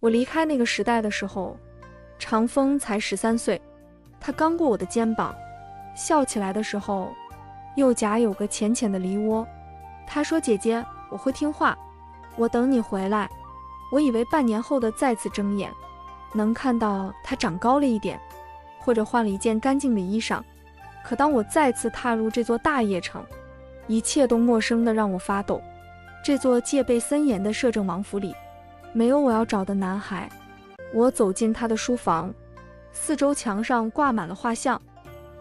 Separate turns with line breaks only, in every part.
我離開那個時代的時候，長風才13歲，他剛過我的肩膀，笑起來的時候，右頰有個淺淺的梨窩。他說：“姐姐，我會聽話，我等你回來。”我以為半年後的再次睜眼，能看到他長高了一點，或者換了一件乾淨的衣裳。可當我再次踏入這座大邺城，一切都陌生的讓我發抖。這座戒備森嚴的攝政王府裡，沒有我要找的男孩。我走進他的書房，四周牆上掛滿了畫像，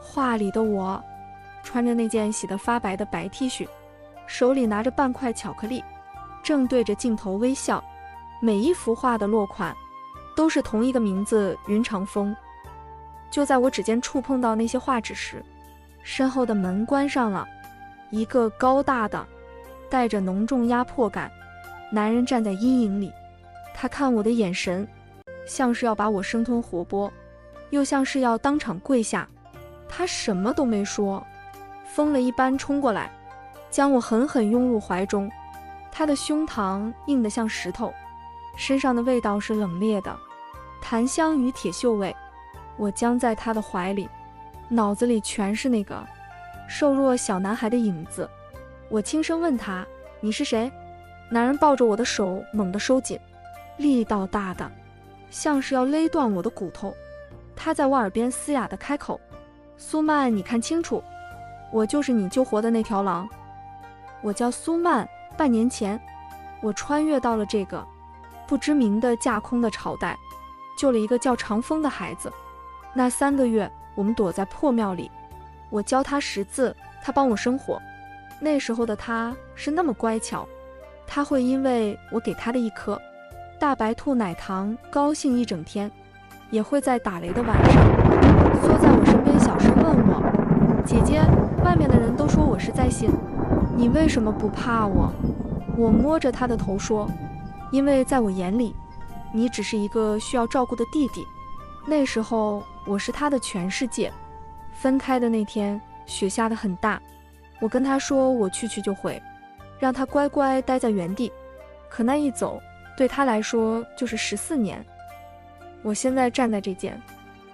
畫裡的我穿着那件洗得發白的白 T 恤，手裡拿着半塊巧克力，正對着鏡頭微笑。每一幅畫的落款都是同一個名字云長風。就在我指尖觸碰到那些畫紙時，身後的門關上了，一個高大的帶着濃重壓迫感男人站在陰影裡。他看我的眼神像是要把我生吞活剥，又像是要當场跪下。他什麼都沒說，瘋了一般衝過來，將我狠狠擁入懷中。他的胸膛硬得像石頭，身上的味道是冷冽的，檀香與鐵鏽味。我僵在他的懷裡，腦子裡全是那個瘦弱小男孩的影子。我輕聲問他：“你是誰？”男人抱着我的手猛地收緊，力道大的像是要勒斷我的骨頭。他在我耳邊嘶啞地開口：“蘇曼，你看清楚，我就是你救活的那條狼。”我叫蘇曼。半年前，我穿越到了這個不知名的架空的朝代，救了一個叫長風的孩子。那3個月，我們躲在破廟裡，我教他識字，他幫我生火。那時候的他是那麼乖巧，他會因為我給他的一顆大白兔奶糖高興一整天，也會在打雷的晚上縮在我身邊小聲問我：“姐姐，外面的人都說我是在信，你為什麼不怕我？”我摸着他的頭說：“因為在我眼裡，你只是一個需要照顧的弟弟。”那時候我是他的全世界。分開的那天，雪下得很大，我跟他說我去就回，讓他乖乖待在原地。可那一走，對他來說就是14年。我現在站在這間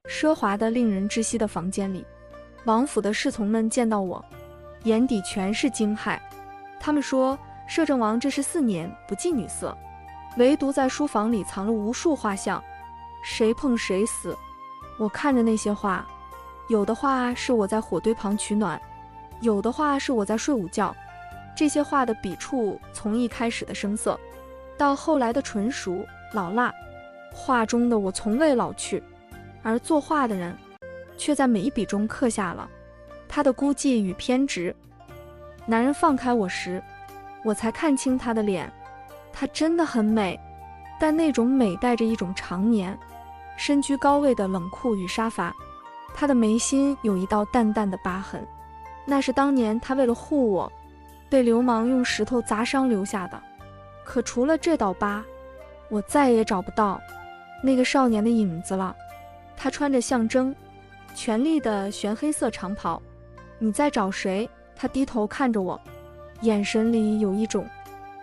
奢華的令人窒息的房間裡，王府的侍從們見到我，眼底全是驚駭。他們說攝政王這14年不近女色，唯獨在書房裡藏了無數畫像，誰碰誰死。我看着那些畫，有的畫是我在火堆旁取暖，有的畫是我在睡午覺。這些畫的筆觸從一開始的生澀，到後來的純熟老辣，畫中的我從未老去，而作畫的人卻在每一筆中刻下了他的孤寂與偏執。男人放開我時，我才看清他的臉，她真的很美，但那種美帶着一種常年身居高位的冷酷與殺伐。她的眉心有一道淡淡的疤痕，那是當年她為了護我，被流氓用石頭砸傷留下的。可除了這道疤，我再也找不到那個少年的影子了。他穿着象徵權力的玄黑色長袍。你在找誰？他低頭看着我，眼神裡有一種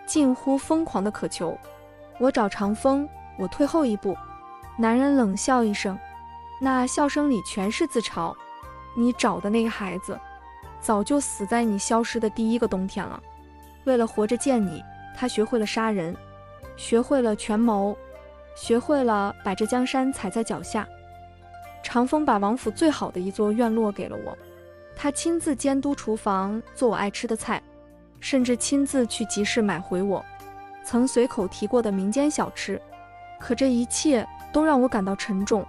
近乎瘋狂的渴求。我找長風。我退後一步。男人冷笑一聲，那笑聲裡全是自嘲。你找的那個孩子早就死在你消失的第1個冬天了。為了活着見你，他學會了殺人，學會了權謀，學會了把這江山踩在腳下。長風把王府最好的一座院落給了我，他親自監督廚房，做我愛吃的菜，甚至親自去集市買回我曾隨口提過的民間小吃。可這一切都讓我感到沉重。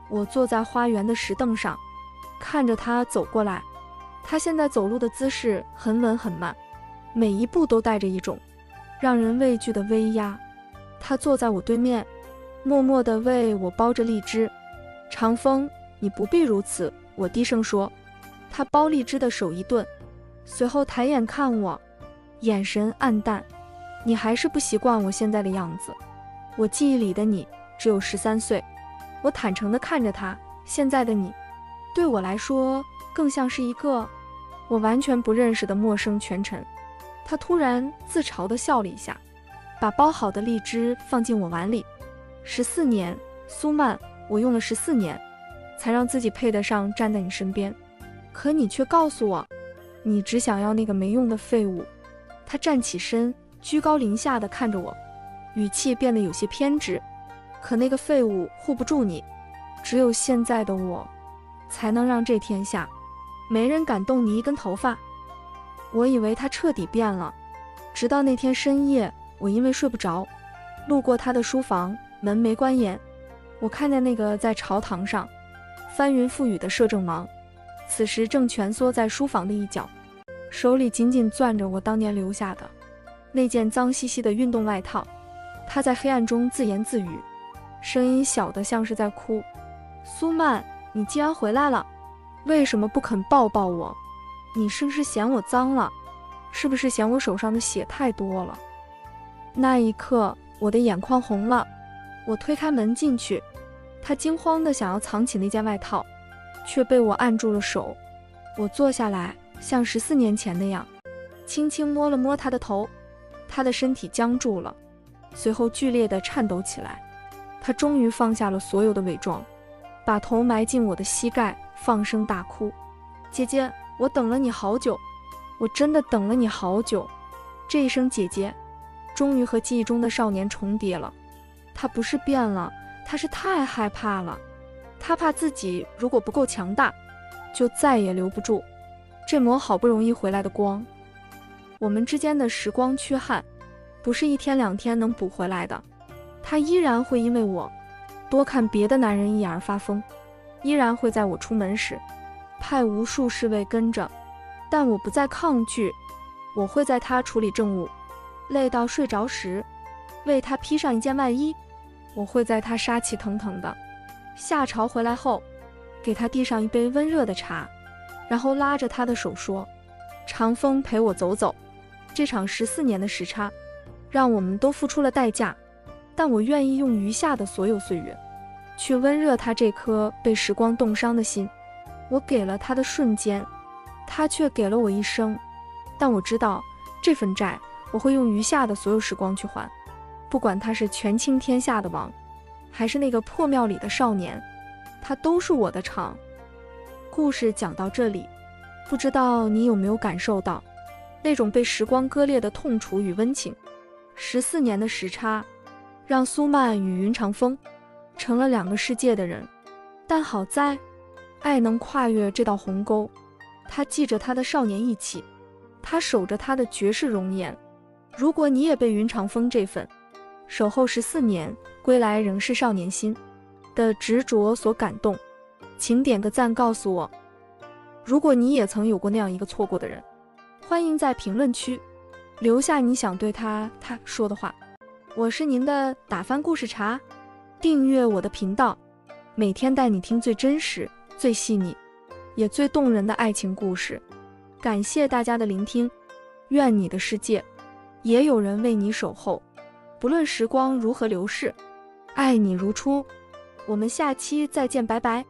我坐在花園的石凳上，看着他走過來。他現在走路的姿勢很穩很慢，每一步都帶着一種讓人畏懼的威壓。他坐在我對面，默默地為我剥着荔枝。長風，你不必如此，我低聲說。他剥荔枝的手一頓，隨後抬眼看我，眼神黯淡。你還是不習慣我現在的樣子。我記憶裡的你只有13歲。我坦誠地看着他，現在的你對我來說更像是一個我完全不認識的陌生权臣。他突然自嘲地笑了一下，把剥好的荔枝放進我碗裡， 14年，蘇曼，我用了14年，才讓自己配得上站在你身邊，可你卻告訴我，你只想要那個沒用的廢物。他站起身，居高臨下地看着我，語氣變得有些偏執。可那個廢物護不住你，只有現在的我，才能讓這天下沒人敢動你一根頭髮。我以為他徹底變了，直到那天深夜，我因為睡不着，路過他的書房，門沒關嚴，我看見那個在朝堂上翻雲覆雨的攝政王，此時正蜷縮在書房的一角，手裡緊緊攥着我當年留下的那件髒兮兮的運動外套。他在黑暗中自言自語，聲音小得像是在哭。蘇曼，你既然回來了，為什麼不肯抱抱我？你是不是嫌我髒了？是不是嫌我手上的血太多了？那一刻，我的眼眶紅了。我推開門進去，他驚慌地想要藏起那件外套，卻被我按住了手。我坐下來，像14年前那樣，輕輕摸了摸他的頭。他的身體僵住了，隨後劇烈地顫抖起來。他終於放下了所有的偽裝，把頭埋進我的膝蓋，放聲大哭。姐姐，我等了你好久，我真的等了你好久。這一聲姐姐，終於和記憶中的少年重疊了。他不是變了，他是太害怕了。他怕自己如果不夠強大，就再也留不住這抹好不容易回來的光。我們之間的時光缺憾，不是1天2天能補回來的。他依然會因為我多看別的男人一眼而發瘋，依然會在我出門時派無數侍衛跟着，但我不再抗拒。我會在他處理政務累到睡着時為他披上一件外衣，我會在他殺氣騰騰的下朝回來後給他遞上一杯溫熱的茶，然後拉着他的手說，長風陪我走走。這場14年的時差讓我們都付出了代價，但我願意用餘下的所有歲月去溫熱他這顆被時光凍傷的心。我給了他的瞬間，他卻給了我一生。但我知道這份債我會用餘下的所有時光去還，不管他是權傾天下的王，還是那個破廟裡的少年，他都是我的償。故事講到這裡，不知道你有沒有感受到那種被時光割裂的痛楚與溫情。14年的時差讓蘇曼與雲長風成了2個世界的人，但好在愛能跨越這道鴻溝。他記着他的少年義氣，他守着他的絕世容顏。如果你也被雲長風這份守候14年歸來仍是少年心的執着所感動，請點個讚告訴我。如果你也曾有過那樣一個錯過的人，歡迎在評論區留下你想對他說的話。我是您的打翻故事茶，訂閱我的頻道，每天帶你聽最真實、最細膩也最動人的愛情故事。感謝大家的聆聽，願你的世界也有人為你守候。不論時光如何流逝，愛你如初。我們下期再見，拜拜。